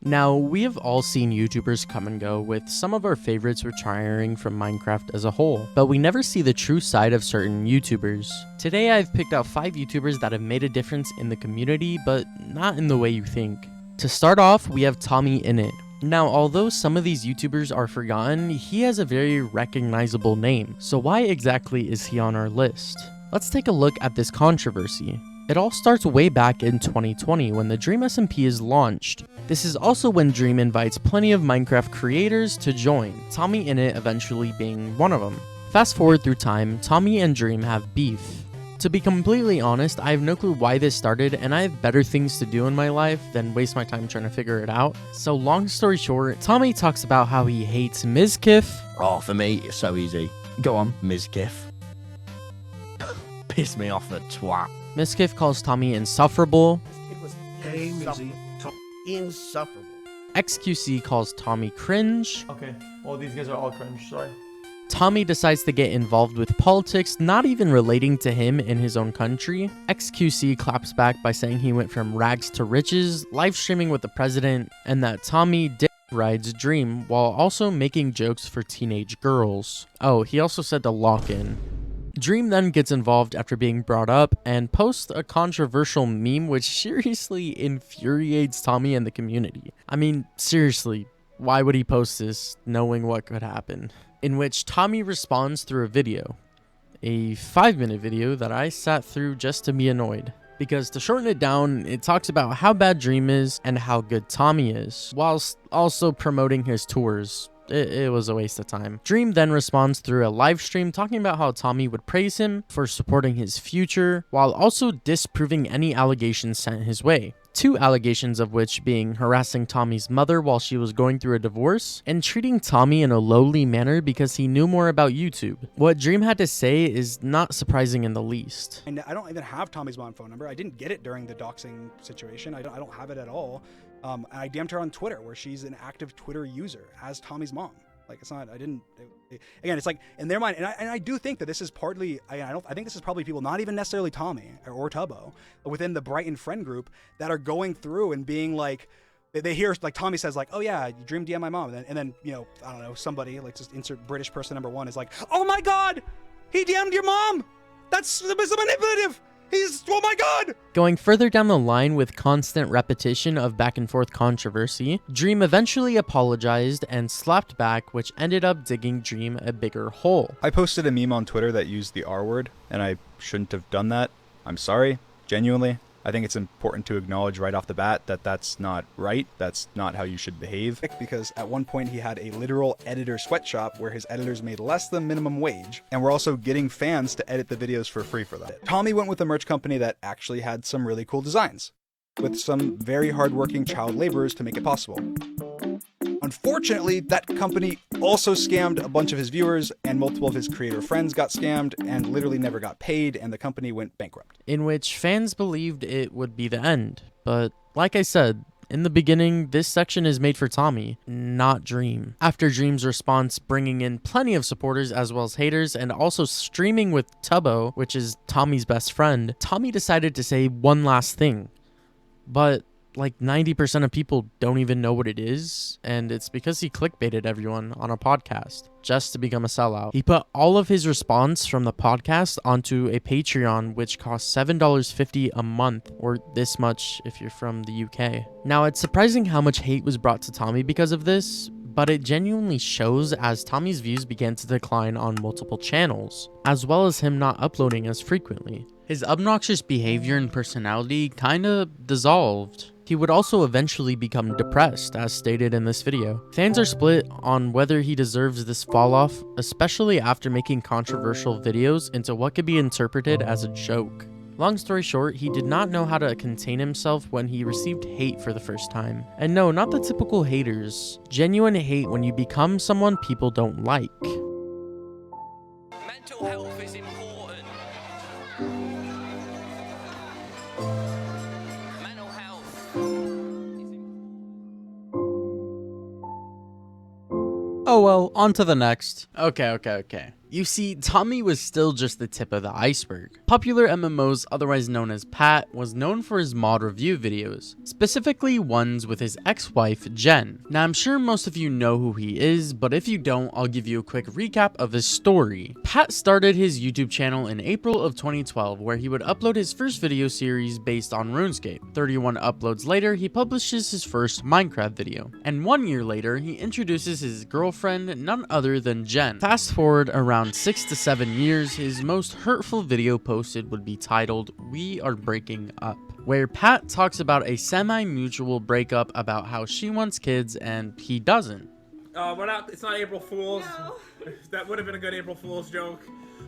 Now, we have all seen YouTubers come and go, with some of our favorites retiring from Minecraft as a whole, but we never see the true side of certain YouTubers. Today I've picked out 5 YouTubers that have made a difference in the community, but not in the way you think. To start off, we have Tommy Innit. Now, although some of these YouTubers are forgotten, he has a very recognizable name, so why exactly is he on our list? Let's take a look at this controversy. It all starts way back in 2020 when the Dream SMP is launched. This is also when Dream invites plenty of Minecraft creators to join, Tommy Innit eventually being one of them. Fast forward through time, Tommy and Dream have beef. To be completely honest, I have no clue why this started, and I have better things to do in my life than waste my time trying to figure it out. So long story short, Tommy talks about how he hates Mizkif. Oh, for me, it's so easy. Go on, Mizkif. Piss me off, the twat. Mizkif calls Tommy insufferable. It was insufferable. XQC calls Tommy cringe. Okay, well, these guys are all cringe, sorry. Tommy decides to get involved with politics, not even relating to him in his own country. XQC claps back by saying he went from rags to riches, live streaming with the president, and that Tommy rides Dream while also making jokes for teenage girls. Oh, he also said to lock in. Dream then gets involved after being brought up and posts a controversial meme which seriously infuriates Tommy and the community. I mean, seriously, why would he post this knowing what could happen? In which Tommy responds through a video. A 5-minute video that I sat through just to be annoyed. Because to shorten it down, it talks about how bad Dream is and how good Tommy is, whilst also promoting his tours. It was a waste of time. Dream then responds through a live stream talking about how Tommy would praise him for supporting his future, while also disproving any allegations sent his way. 2 allegations of which being harassing Tommy's mother while she was going through a divorce, and treating Tommy in a lowly manner because he knew more about YouTube. What Dream had to say is not surprising in the least. And I don't even have Tommy's mom phone number. I didn't get it during the doxing situation. I don't have it at all. I DM'd her on Twitter, where she's an active Twitter user as Tommy's mom. Like, it's not, again, it's like in their mind, and I do think that this is partly, I think this is probably people, not even necessarily Tommy or Tubbo, but within the Brighton friend group that are going through and being like, they hear, like Tommy says, like, oh yeah, you Dream DM my mom. And then, you know, I don't know, somebody, like, just insert British person number 1 is like, oh my God, he DM'd your mom. That's manipulative. Oh my God! Going further down the line with constant repetition of back and forth controversy, Dream eventually apologized and slapped back, which ended up digging Dream a bigger hole. I posted a meme on Twitter that used the R word, and I shouldn't have done that. I'm sorry, genuinely. I think it's important to acknowledge right off the bat that that's not right. That's not how you should behave. Because at one point he had a literal editor sweatshop where his editors made less than minimum wage, and we're also getting fans to edit the videos for free for that. Tommy went with a merch company that actually had some really cool designs, with some very hardworking child laborers to make it possible. Unfortunately, that company also scammed a bunch of his viewers, and multiple of his creator friends got scammed and literally never got paid, and the company went bankrupt. In which fans believed it would be the end. But like I said, in the beginning, this section is made for Tommy, not Dream. After Dream's response bringing in plenty of supporters as well as haters, and also streaming with Tubbo, which is Tommy's best friend, Tommy decided to say one last thing. But like 90% of people don't even know what it is, and it's because he clickbaited everyone on a podcast just to become a sellout. He put all of his response from the podcast onto a Patreon, which costs $7.50 a month, or this much if you're from the UK. Now, it's surprising how much hate was brought to Tommy because of this, but it genuinely shows as Tommy's views began to decline on multiple channels, as well as him not uploading as frequently. His obnoxious behavior and personality kinda dissolved. He would also eventually become depressed, as stated in this video. Fans are split on whether he deserves this fall-off, especially after making controversial videos into what could be interpreted as a joke. Long story short, he did not know how to contain himself when he received hate for the first time. And no, not the typical haters. Genuine hate when you become someone people don't like. Mental health is important. Mental health. Oh well, on to the next. Okay. You see, Tommy was still just the tip of the iceberg. Popular MMOs, otherwise known as Pat, was known for his mod review videos, specifically ones with his ex-wife, Jen. Now, I'm sure most of you know who he is, but if you don't, I'll give you a quick recap of his story. Pat started his YouTube channel in April of 2012, where he would upload his first video series based on RuneScape. 31 uploads later, he publishes his first Minecraft video. And 1 year later, he introduces his girlfriend, none other than Jen. Fast forward around 6 to 7 years, his most hurtful video posted would be titled "We Are Breaking Up," where Pat talks about a semi-mutual breakup about how she wants kids and he doesn't. It's not April Fool's. No. That would have been a good April Fool's joke.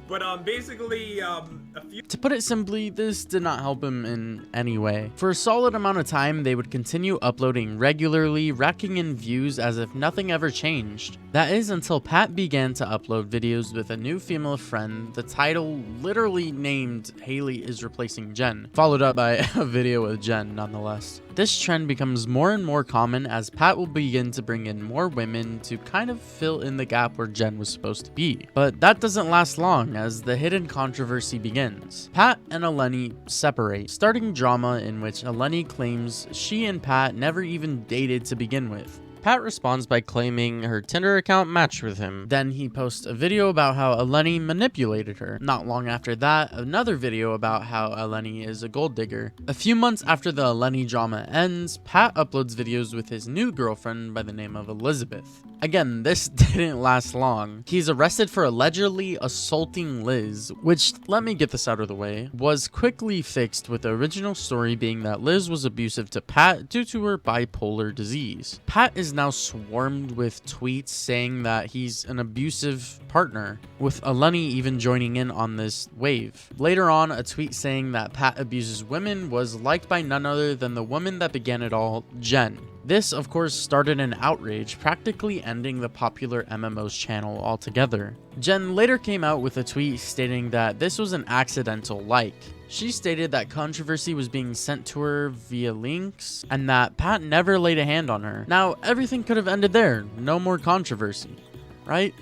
But basically, a few. To put it simply, this did not help him in any way. For a solid amount of time, they would continue uploading regularly, racking in views as if nothing ever changed. That is until Pat began to upload videos with a new female friend, the title literally named "Haley is Replacing Jen," followed up by a video with Jen nonetheless. This trend becomes more and more common as Pat will begin to bring in more women to kind of fill in the gap where Jen was supposed to be. But that doesn't last long as the hidden controversy begins. Pat and Eleni separate, starting drama in which Eleni claims she and Pat never even dated to begin with. Pat responds by claiming her Tinder account matched with him. Then he posts a video about how Eleni manipulated her. Not long after that, another video about how Eleni is a gold digger. A few months after the Eleni drama ends, Pat uploads videos with his new girlfriend by the name of Elizabeth. Again, this didn't last long. He's arrested for allegedly assaulting Liz, which, let me get this out of the way, was quickly fixed with the original story being that Liz was abusive to Pat due to her bipolar disease. Pat is now swarmed with tweets saying that he's an abusive partner, with Eleni even joining in on this wave. Later on, a tweet saying that Pat abuses women was liked by none other than the woman that began it all, Jen. This, of course, started an outrage, practically ending the popular MMO's channel altogether. Jen later came out with a tweet stating that this was an accidental like. She stated that controversy was being sent to her via links, and that Pat never laid a hand on her. Now, everything could have ended there. No more controversy. Right?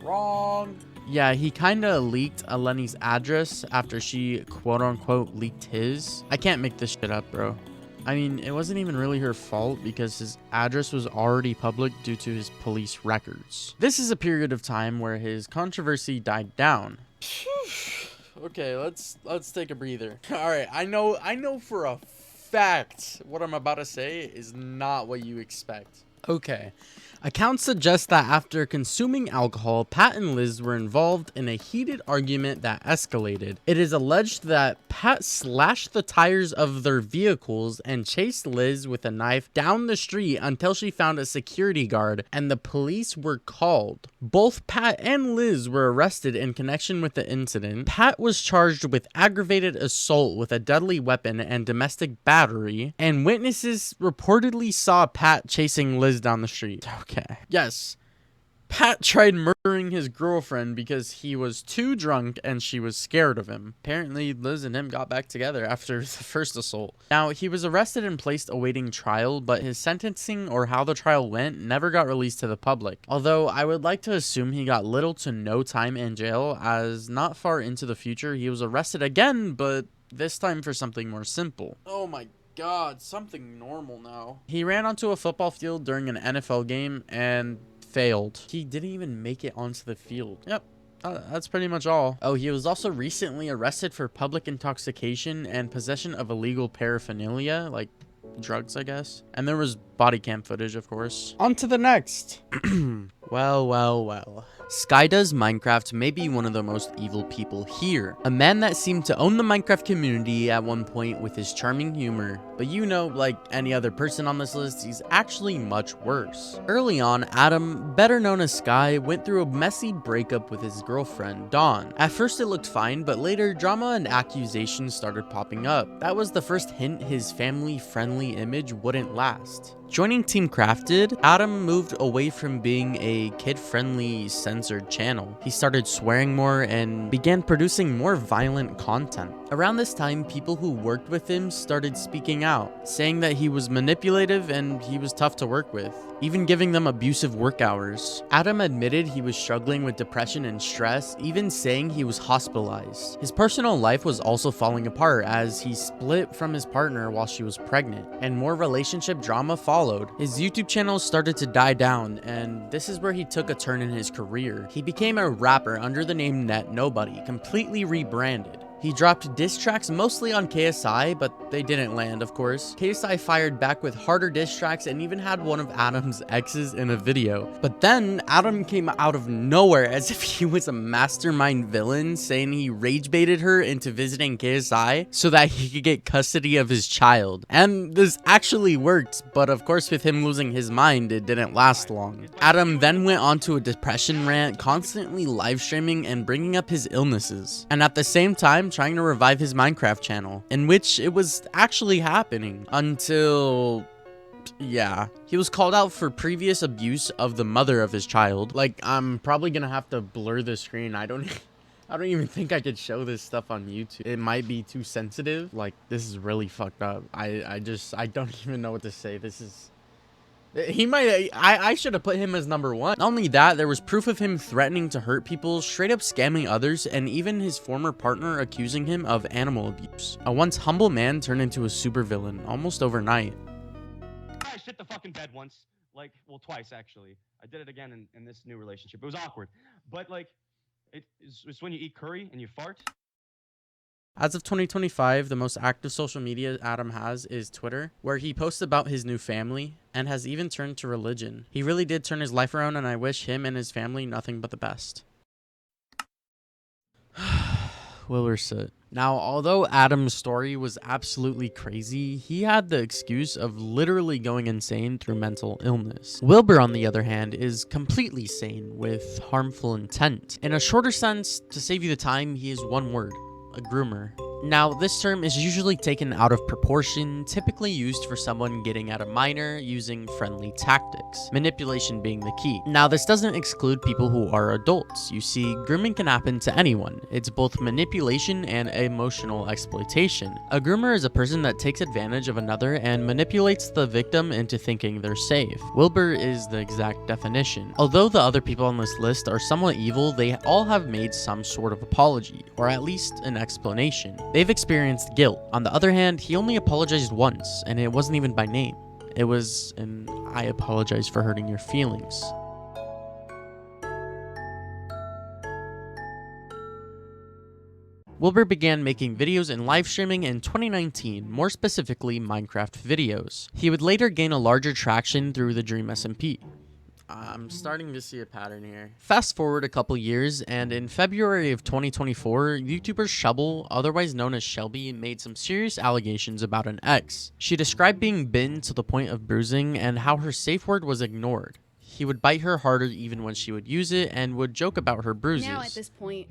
Wrong. Yeah, he kinda leaked Eleni's address after she quote-unquote leaked his. I can't make this shit up, bro. I mean, it wasn't even really her fault because his address was already public due to his police records. This is a period of time where his controversy died down. Okay, let's take a breather. All right, I know for a fact what I'm about to say is not what you expect. Okay. Accounts suggest that after consuming alcohol, Pat and Liz were involved in a heated argument that escalated. It is alleged that Pat slashed the tires of their vehicles and chased Liz with a knife down the street until she found a security guard and the police were called. Both Pat and Liz were arrested in connection with the incident. Pat was charged with aggravated assault with a deadly weapon and domestic battery, and witnesses reportedly saw Pat chasing Liz down the street. Okay. Yes. Pat tried murdering his girlfriend because he was too drunk and she was scared of him. Apparently, Liz and him got back together after the first assault. Now, he was arrested and placed awaiting trial, but his sentencing or how the trial went never got released to the public. Although, I would like to assume he got little to no time in jail, as not far into the future, he was arrested again, but this time for something more simple. Oh my God, something normal now. He ran onto a football field during an NFL game and failed. He didn't even make it onto the field. Yep. That's pretty much all. Oh, he was also recently arrested for public intoxication and possession of illegal paraphernalia, like drugs, I guess. And there was body cam footage, of course. On to the next. Well. Skydoes Minecraft may be one of the most evil people here. A man that seemed to own the Minecraft community at one point with his charming humor. But you know, like any other person on this list, he's actually much worse. Early on, Adam, better known as Sky, went through a messy breakup with his girlfriend, Dawn. At first it looked fine, but later drama and accusations started popping up. That was the first hint his family-friendly image wouldn't last. Joining Team Crafted, Adam moved away from being a kid-friendly censored channel. He started swearing more and began producing more violent content. Around this time, people who worked with him started speaking out, saying that he was manipulative and he was tough to work with, even giving them abusive work hours. Adam admitted he was struggling with depression and stress, even saying he was hospitalized. His personal life was also falling apart as he split from his partner while she was pregnant, and more relationship drama followed. His YouTube channel started to die down, and this is where he took a turn in his career. He became a rapper under the name Net Nobody, completely rebranded. He dropped diss tracks mostly on KSI, but they didn't land, of course. KSI fired back with harder diss tracks and even had one of Adam's exes in a video. But then Adam came out of nowhere as if he was a mastermind villain, saying he rage baited her into visiting KSI so that he could get custody of his child. And this actually worked, but of course with him losing his mind, it didn't last long. Adam then went on to a depression rant, constantly live streaming and bringing up his illnesses. And at the same time, trying to revive his Minecraft channel, in which it was actually happening until, yeah, he was called out for previous abuse of the mother of his child. Like, I'm probably gonna have to blur the screen. I don't even think I could show this stuff on YouTube. It might be too sensitive. Like, this is really fucked up. I don't even know what to say. This is, I should have put him as number one. Not only that, there was proof of him threatening to hurt people, straight up scamming others, and even his former partner accusing him of animal abuse. A once humble man turned into a supervillain almost overnight. I shit the fucking bed once. Like, well, twice, actually. I did it again in this new relationship. It was awkward. But, like, it's when you eat curry and you fart. As of 2025, the most active social media Adam has is Twitter, where he posts about his new family and has even turned to religion. He really did turn his life around, and I wish him and his family nothing but the best. Wilbur Soot. Now, although Adam's story was absolutely crazy, he had the excuse of literally going insane through mental illness. Wilbur, on the other hand, is completely sane with harmful intent. In a shorter sense, to save you the time, he is one word: a groomer. Now, this term is usually taken out of proportion, typically used for someone getting at a minor using friendly tactics, manipulation being the key. Now, this doesn't exclude people who are adults. You see, grooming can happen to anyone. It's both manipulation and emotional exploitation. A groomer is a person that takes advantage of another and manipulates the victim into thinking they're safe. Wilbur is the exact definition. Although the other people on this list are somewhat evil, they all have made some sort of apology, or at least an explanation. They've experienced guilt. On the other hand, he only apologized once, and it wasn't even by name. It was an "I apologize for hurting your feelings." Wilbur began making videos and live streaming in 2019, more specifically Minecraft videos. He would later gain a larger traction through the Dream SMP. I'm starting to see a pattern here. Fast forward a couple years, and in February of 2024, YouTuber Shovel, otherwise known as Shelby, made some serious allegations about an ex. She described being bitten to the point of bruising and how her safe word was ignored. He would bite her harder even when she would use it and would joke about her bruises. Now at this point,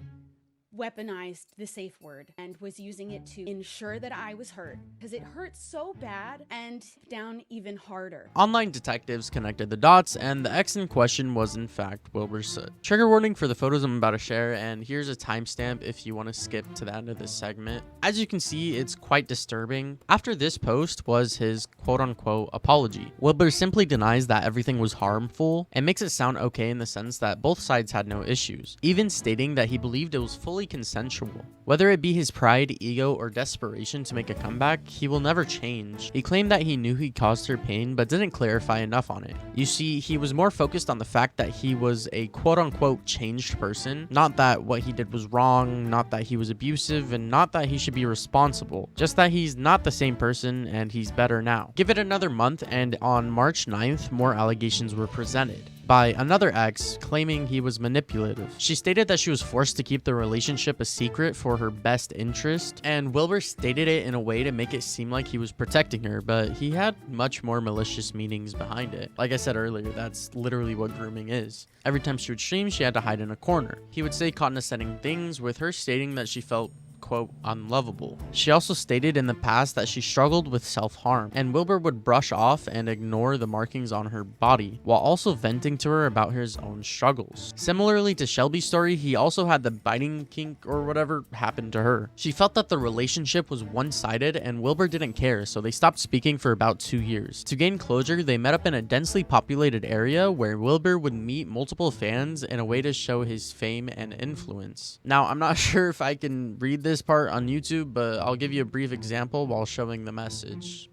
weaponized the safe word and was using it to ensure that I was hurt because it hurt so bad and down even harder. Online detectives connected the dots, and the ex in question was in fact Wilbur Soot. Trigger warning for the photos I'm about to share, and here's a timestamp if you want to skip to the end of this segment. As you can see, it's quite disturbing. After this post was his quote-unquote apology. Wilbur simply denies that everything was harmful and makes it sound okay in the sense that both sides had no issues, even stating that he believed it was fully consensual. Whether it be his pride, ego, or desperation to make a comeback, he will never change. He claimed that he knew he caused her pain, but didn't clarify enough on it. You see, he was more focused on the fact that he was a quote-unquote changed person, not that what he did was wrong, not that he was abusive, and not that he should be responsible, just that he's not the same person and he's better now. Give it another month, and on March 9th, more allegations were presented by another ex claiming he was manipulative. She stated that she was forced to keep the relationship a secret for her best interest, and Wilbur stated it in a way to make it seem like he was protecting her, but he had much more malicious meanings behind it. Like I said earlier, that's literally what grooming is. Every time she would stream, she had to hide in a corner. He would say condescending things, with her stating that she felt quote, unlovable. She also stated in the past that she struggled with self-harm, and Wilbur would brush off and ignore the markings on her body, while also venting to her about his own struggles. Similarly to Shelby's story, he also had the biting kink or whatever happen to her. She felt that the relationship was one-sided and Wilbur didn't care, so they stopped speaking for about 2 years. To gain closure, they met up in a densely populated area where Wilbur would meet multiple fans in a way to show his fame and influence. Now, I'm not sure if I can read this part on YouTube, but I'll give you a brief example while showing the message.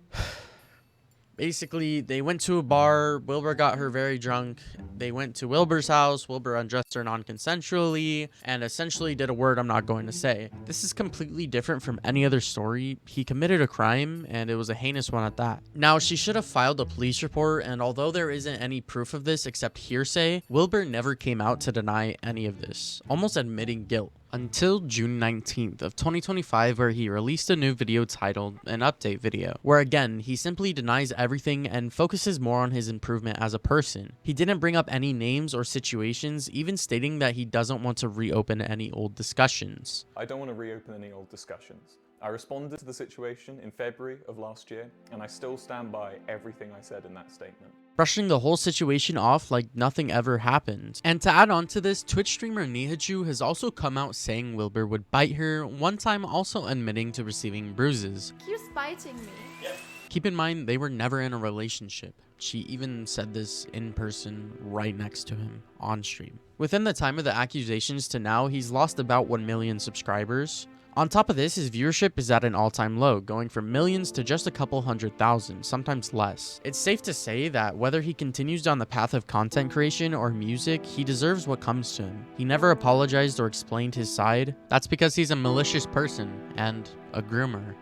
Basically, they went to a bar, Wilbur got her very drunk, they went to Wilbur's house, Wilbur undressed her non-consensually, and essentially did a word I'm not going to say. This is completely different from any other story. He committed a crime, and it was a heinous one at that. Now, she should have filed a police report, and although there isn't any proof of this except hearsay, Wilbur never came out to deny any of this, almost admitting guilt. Until June 19th of 2025, where he released a new video titled an update video, where again he simply denies everything and focuses more on his improvement as a person. He didn't bring up any names or situations, even stating that he doesn't want to reopen any old discussions. I don't want to reopen any old discussions. I responded to the situation in February of last year, and I still stand by everything I said in that statement. Brushing the whole situation off like nothing ever happened. And to add on to this, Twitch streamer Nihachu has also come out saying Wilbur would bite her, one time also admitting to receiving bruises. Keeps biting me. Keep in mind, they were never in a relationship. She even said this in person right next to him on stream. Within the time of the accusations to now, he's lost about 1 million subscribers. On top of this, his viewership is at an all-time low, going from millions to just a couple 100,000, sometimes less. It's safe to say that whether he continues down the path of content creation or music, he deserves what comes to him. He never apologized or explained his side. That's because he's a malicious person and a groomer.